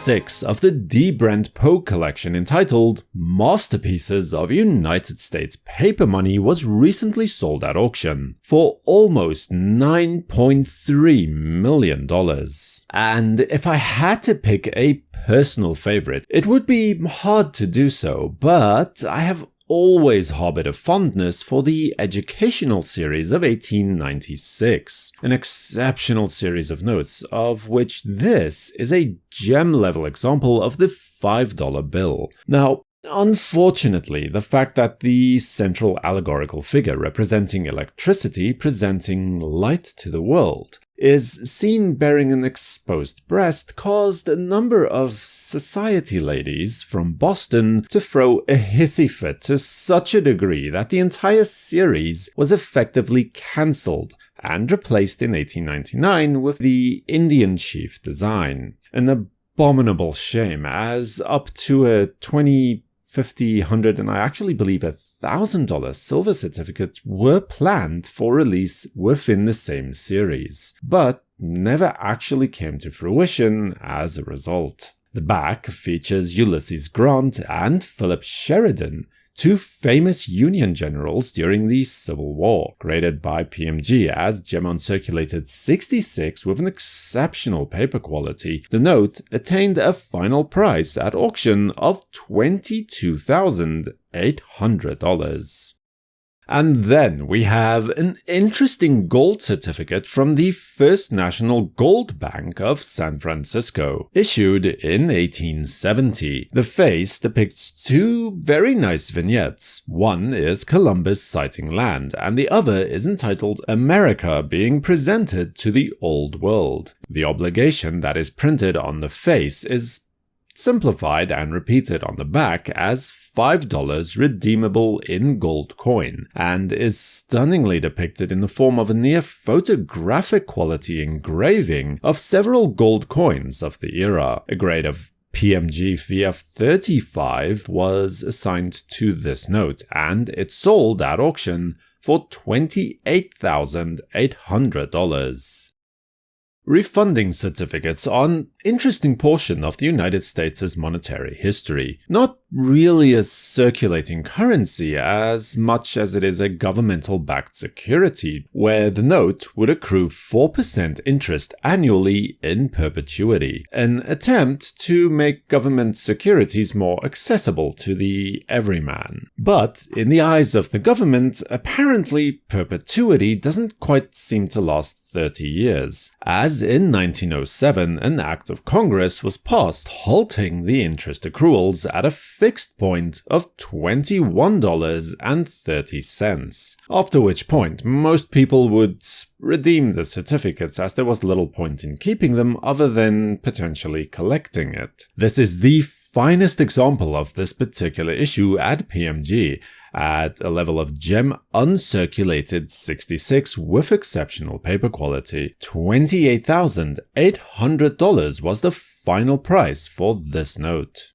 6 of the D Brent Pogue Collection entitled Masterpieces of United States Paper Money was recently sold at auction for almost $9.3 million. And if I had to pick a personal favorite, it would be hard to do so, but I have always harbored a fondness for the educational series of 1896, an exceptional series of notes, of which this is a gem-level example of the $5 bill. Now, unfortunately, the fact that the central allegorical figure representing electricity presenting light to the world is seen bearing an exposed breast caused a number of society ladies from Boston to throw a hissy fit to such a degree that the entire series was effectively cancelled and replaced in 1899 with the Indian chief design. An abominable shame, as up to a $20, $50, $100, and I actually believe $1,000 silver certificates were planned for release within the same series, but never actually came to fruition as a result. The back features Ulysses Grant and Philip Sheridan, two famous Union generals during the Civil War, graded by PMG as gem uncirculated 66 with an exceptional paper quality. The note attained a final price at auction of $22,800. And then we have an interesting gold certificate from the First National Gold Bank of San Francisco, issued in 1870. The face depicts two very nice vignettes. One is Columbus sighting land, and the other is entitled America being presented to the Old World. The obligation that is printed on the face is simplified and repeated on the back as $5 redeemable in gold coin, and is stunningly depicted in the form of a near photographic quality engraving of several gold coins of the era. A grade of PMG VF35 was assigned to this note, and it sold at auction for $28,800. Refunding certificates are an interesting portion of the United States' monetary history. Not really a circulating currency as much as it is a governmental-backed security, where the note would accrue 4% interest annually in perpetuity, an attempt to make government securities more accessible to the everyman. But in the eyes of the government, apparently perpetuity doesn't quite seem to last 30 years, as in 1907 an act of Congress was passed halting the interest accruals at a fixed point of $21.30, after which point most people would redeem the certificates as there was little point in keeping them other than potentially collecting it. This is the finest example of this particular issue at PMG, at a level of gem uncirculated 66 with exceptional paper quality. $28,800 was the final price for this note.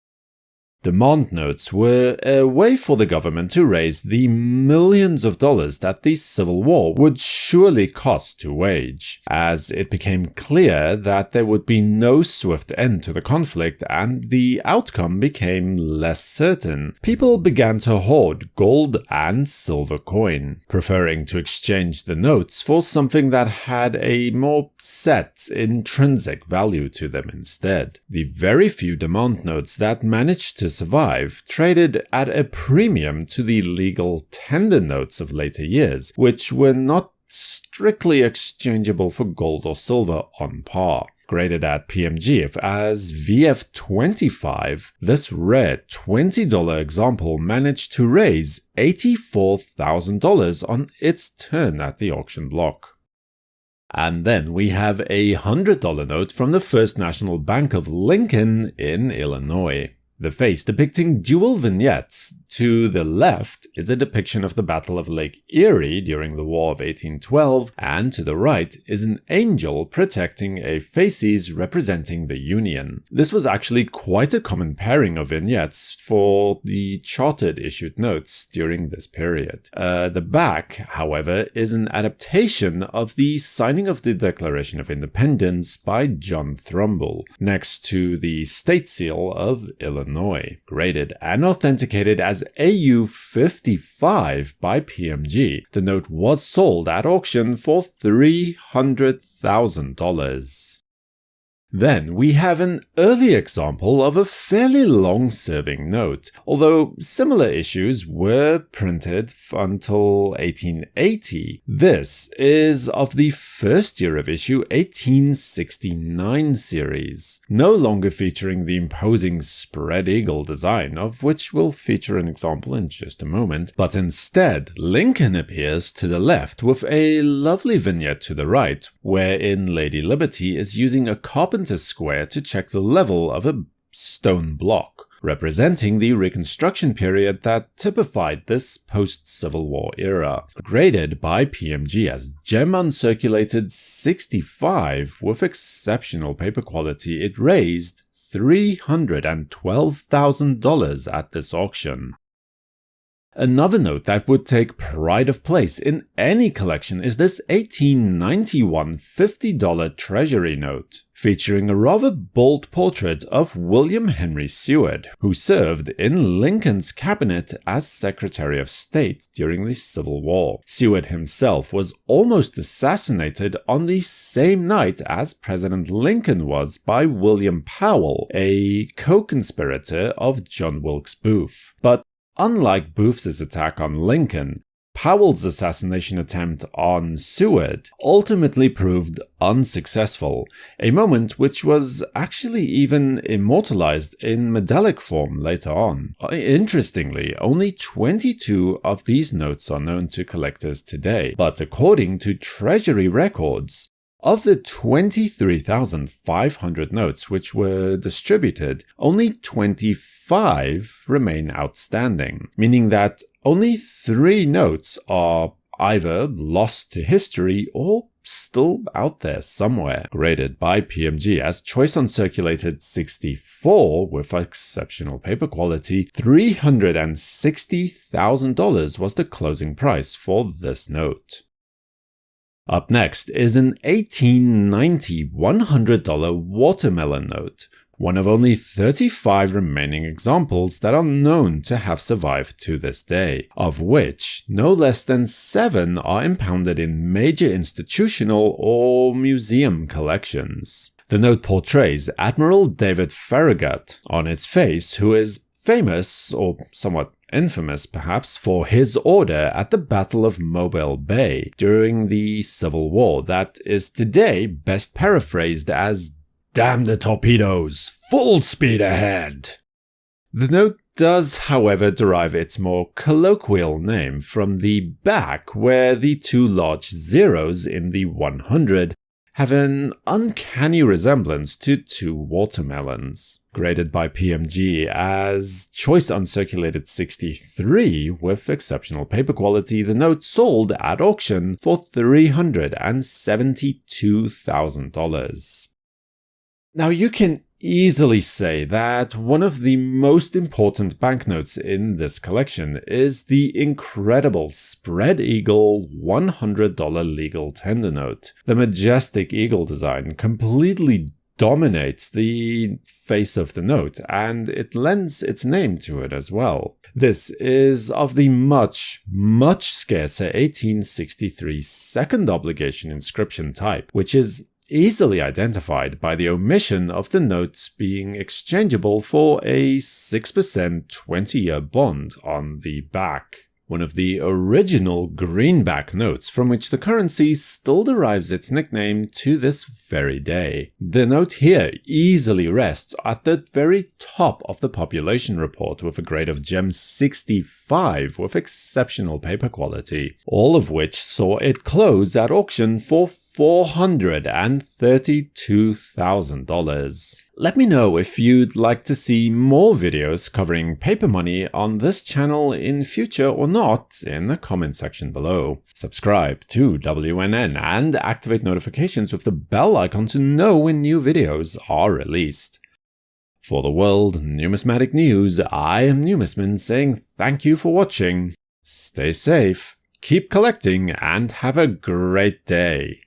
Demand notes were a way for the government to raise the millions of dollars that the Civil War would surely cost to wage, as it became clear that there would be no swift end to the conflict and the outcome became less certain. People began to hoard gold and silver coin, preferring to exchange the notes for something that had a more set, intrinsic value to them instead. The very few demand notes that managed to survive traded at a premium to the legal tender notes of later years, which were not strictly exchangeable for gold or silver on par. Graded at PMG as VF25, this rare $20 example managed to raise $84,000 on its turn at the auction block. And then we have a $100 note from the First National Bank of Lincoln in Illinois. The face depicting dual vignettes To the left is a depiction of the Battle of Lake Erie during the War of 1812, and to the right is an angel protecting a fasces representing the Union. This was actually quite a common pairing of vignettes for the chartered issued notes during this period. The back, however, is an adaptation of the signing of the Declaration of Independence by John Trumbull, next to the state seal of Illinois, graded and authenticated as AU 55 by PMG. The note was sold at auction for $300,000. Then we have an early example of a fairly long-serving note, although similar issues were printed until 1880. This is of the first year of issue 1869 series, no longer featuring the imposing spread eagle design, of which we'll feature an example in just a moment, but instead Lincoln appears to the left with a lovely vignette to the right, wherein Lady Liberty is using a carpenter's square to check the level of a stone block, representing the Reconstruction period that typified this post-Civil War era. Graded by PMG as gem uncirculated 65 with exceptional paper quality, it raised $312,000 at this auction. Another note that would take pride of place in any collection is this 1891 $50 Treasury note, featuring a rather bold portrait of William Henry Seward, who served in Lincoln's cabinet as Secretary of State during the Civil War. Seward himself was almost assassinated on the same night as President Lincoln was by William Powell, a co-conspirator of John Wilkes Booth. But unlike Booth's attack on Lincoln, Powell's assassination attempt on Seward ultimately proved unsuccessful, a moment which was actually even immortalized in medallic form later on. Interestingly, only 22 of these notes are known to collectors today, but according to Treasury records, of the 23,500 notes which were distributed, only 25 remain outstanding, meaning that only 3 notes are either lost to history or still out there somewhere. Graded by PMG as choice uncirculated 64 with exceptional paper quality, $360,000 was the closing price for this note. Up next is an 1890 $100 watermelon note, one of only 35 remaining examples that are known to have survived to this day, of which no less than 7 are impounded in major institutional or museum collections. The note portrays Admiral David Farragut on its face, who is famous, or somewhat infamous perhaps, for his order at the Battle of Mobile Bay during the Civil War that is today best paraphrased as "Damn the torpedoes, full speed ahead." The note does, however, derive its more colloquial name from the back, where the 2 large zeros in the 100 have an uncanny resemblance to 2 watermelons. Graded by PMG as choice uncirculated 63 with exceptional paper quality, the note sold at auction for $372,000. Now you can easily say that one of the most important banknotes in this collection is the incredible spread eagle $100 legal tender note. The majestic eagle design completely dominates the face of the note, and it lends its name to it as well. This is of the much scarcer 1863 second obligation inscription type, which is easily identified by the omission of the notes being exchangeable for a 6% 20-year bond on the back. One of the original greenback notes from which the currency still derives its nickname to this very day. The note here easily rests at the very top of the population report with a grade of gem 65 with exceptional paper quality, all of which saw it close at auction for $432,000. Let me know if you'd like to see more videos covering paper money on this channel in future or not in the comment section below. Subscribe to WNN and activate notifications with the bell icon to know when new videos are released. For the World Numismatic News, I am Numisman saying thank you for watching, stay safe, keep collecting, and have a great day.